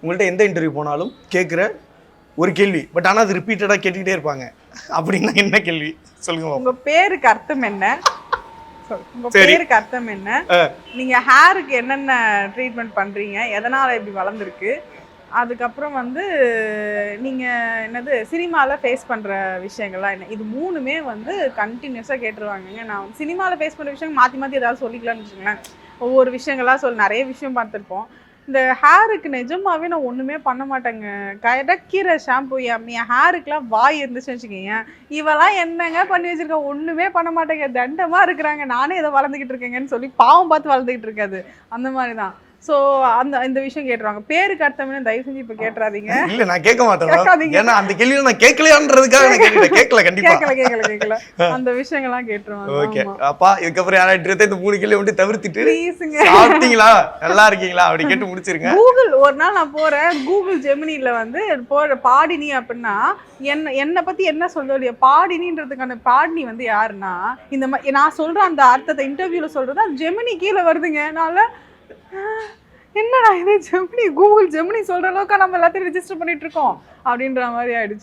உங்கள்கிட்ட எந்த இன்டர்வியூ போனாலும் கேட்குற ஒரு கேள்வி. பட் ஆனால் அது ரிப்பீட்டடாக கேட்டுக்கிட்டே இருப்பாங்க. அப்படின்னா என்ன கேள்வி சொல்லுங்க. உங்க பேருக்கு அர்த்தம் என்ன? உங்க பேருக்கு அர்த்தம் என்ன? நீங்க ஹேருக்கு என்னென்ன ட்ரீட்மெண்ட் பண்றீங்க? எதனால இப்படி வளர்ந்துருக்கு? அதுக்கப்புறம் வந்து நீங்க என்னது சினிமால ஃபேஸ் பண்ற விஷயங்கள்லாம் என்ன? இது 3மே வந்து கண்டினியூஸா கேட்டுருவாங்கங்க. நான் சினிமால ஃபேஸ் பண்ற விஷயம் மாத்தி மாத்தி ஏதாவது சொல்லிக்கலாம்னு வச்சுக்கோங்களேன். ஒவ்வொரு விஷயங்களா நிறைய விஷயம் பார்த்துருப்போம். இந்த ஹேருக்கு நிஜமாவே நான் ஒண்ணுமே பண்ண மாட்டேங்க. கிடைக்கிற ஷாம்பு என் ஹேருக்குலாம் வாய் இருந்துச்சுன்னு வச்சுக்கோங்க, இவெல்லாம் என்னங்க பண்ணி வச்சிருக்கா? ஒண்ணுமே பண்ண மாட்டேங்க, தண்டமா இருக்கிறாங்க, நானே ஏதோ வளர்ந்துக்கிட்டு இருக்கேங்கன்னு சொல்லி பாவம் பார்த்து வளர்ந்துக்கிட்டு இருக்காது. அந்த மாதிரி தான். ஸோ இந்த விஷயம் கேட்டுருவாங்க. பேருக்கு அர்த்தம் தயவு செஞ்சு இப்ப கேட்டுறாதீங்க. இல்ல நான் கேட்க மாட்டேன். ஏன்னா அந்த கேள்வியை நான் கேட்கலையான்றதுக்காக நான் கேட்கல. கண்டிப்பா கேட்கல. அந்த விஷயங்கள்லாம் கேட்டுருவாங்க. ஓகே அப்பா, இதுக்கப்புறம் யாராவது இந்த 3 கேள்வி வந்து தவிர்த்துட்டு சாப்பிட்டீங்களா, நல்லா இருக்கீங்களா அப்படி கேட்டு முடிச்சிருங்க. கூகுள் ஒரு நாள் நான் போறேன், கூகுள் ஜெமினில வந்து பாடினி அப்படின்னா என்னை பத்தி என்ன சொல்றது, பாடினின்றதுக்கான பாடினி வந்து யாருன்னா இந்த நான் சொல்ற அந்த அர்த்தத்தை இன்டர்வியூல சொல்றது அது ஜெமினி கீழே வருதுங்க. அதனால என்னடா இது ஜெமினி, கூகுள் ஜெமினி சொல்ற அளவுக்கு நம்ம எல்லாத்தையும் ரெஜிஸ்டர் பண்ணிட்டு இருக்கோம் அப்படின்ற மாதிரி ஆயிடுச்சு.